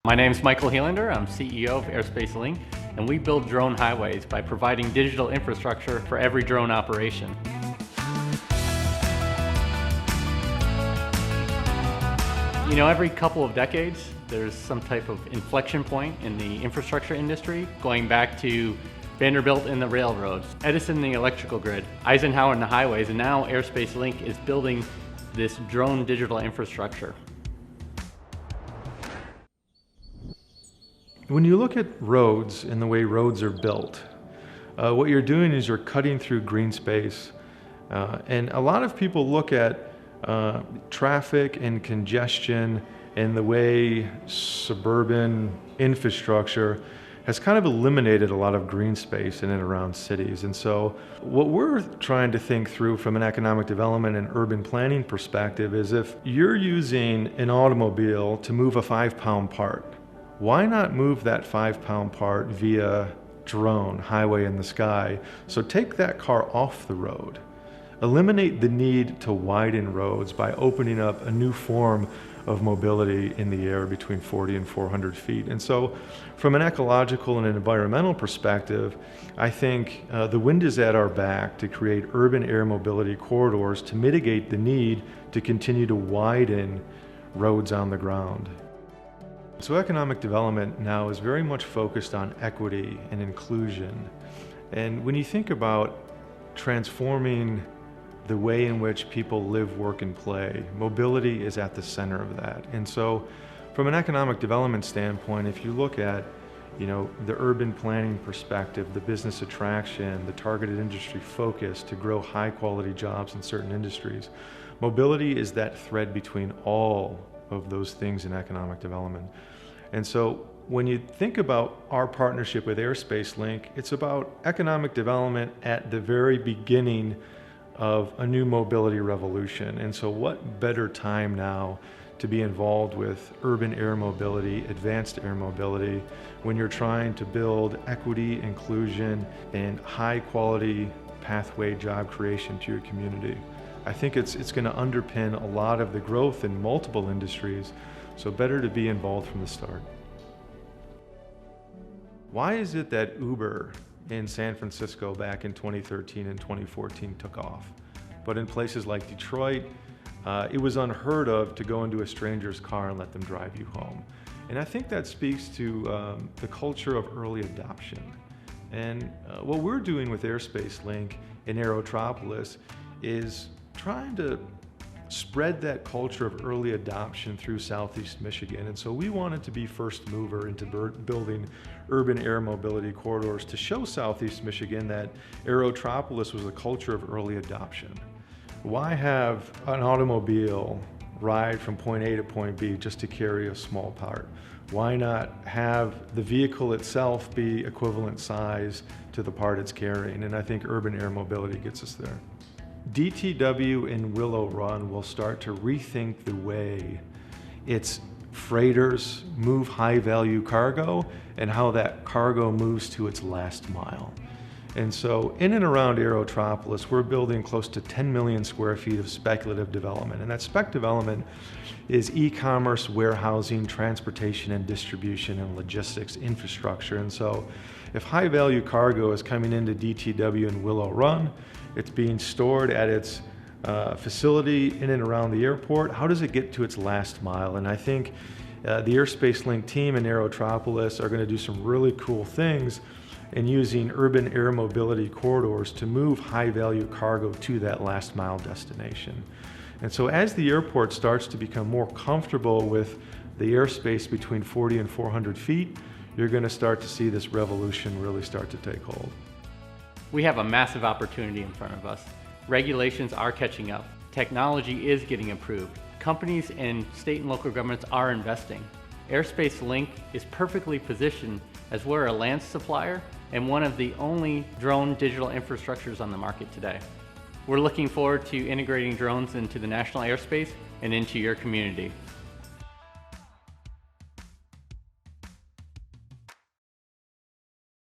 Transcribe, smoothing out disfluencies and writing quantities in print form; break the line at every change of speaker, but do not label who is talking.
My name is Michael Helander. I'm CEO of Airspace Link, and we build drone highways by providing digital infrastructure for every drone operation. You know, every couple of decades, there's some type of inflection point in the infrastructure industry, going back to Vanderbilt and the railroads, Edison and the electrical grid, Eisenhower and the highways, and now Airspace Link is building this drone digital infrastructure.
When you look at roads and the way roads are built, what you're doing is you're cutting through green space. And a lot of people look at traffic and congestion and the way suburban infrastructure has kind of eliminated a lot of green space in and around cities. And so what we're trying to think through from an economic development and urban planning perspective is, if you're using an automobile to move a 5-pound part, why not move that 5-pound part via drone, highway in the sky? So take that car off the road. Eliminate the need to widen roads by opening up a new form of mobility in the air between 40 and 400 feet. And so from an ecological and an environmental perspective, I think the wind is at our back to create urban air mobility corridors to mitigate the need to continue to widen roads on the ground. So economic development now is very much focused on equity and inclusion. And when you think about transforming the way in which people live, work, and play, mobility is at the center of that. And so from an economic development standpoint, if you look at the urban planning perspective, the business attraction, the targeted industry focus to grow high quality jobs in certain industries, mobility is that thread between all of those things in economic development. And so when you think about our partnership with Airspace Link, it's about economic development at the very beginning of a new mobility revolution. And so what better time now to be involved with urban air mobility, advanced air mobility, when you're trying to build equity, inclusion, and high quality pathway job creation to your community. I think it's going to underpin a lot of the growth in multiple industries, so better to be involved from the start. Why is it that Uber in San Francisco back in 2013 and 2014 took off, but in places like Detroit, it was unheard of to go into a stranger's car and let them drive you home? And I think that speaks to the culture of early adoption. And what we're doing with Airspace Link in Aerotropolis is trying to spread that culture of early adoption through Southeast Michigan. And so we wanted to be first mover into building urban air mobility corridors to show Southeast Michigan that Aerotropolis was a culture of early adoption. Why have an automobile ride from point A to point B just to carry a small part? Why not have the vehicle itself be equivalent size to the part it's carrying? And I think urban air mobility gets us there. DTW in Willow Run will start to rethink the way its freighters move high-value cargo and how that cargo moves to its last mile. And so in and around Aerotropolis, we're building close to 10 million square feet of speculative development. And that spec development is e-commerce, warehousing, transportation and distribution, and logistics infrastructure. And so if high-value cargo is coming into DTW in Willow Run, it's being stored at its facility in and around the airport, how does it get to its last mile? And I think the Airspace Link team in Aerotropolis are going to do some really cool things in using urban air mobility corridors to move high-value cargo to that last mile destination. And so as the airport starts to become more comfortable with the airspace between 40 and 400 feet, you're going to start to see this revolution really start to take hold.
We have a massive opportunity in front of us. Regulations are catching up. Technology is getting improved. Companies and state and local governments are investing. Airspace Link is perfectly positioned as we're a land supplier and one of the only drone digital infrastructures on the market today. We're looking forward to integrating drones into the national airspace and into your community.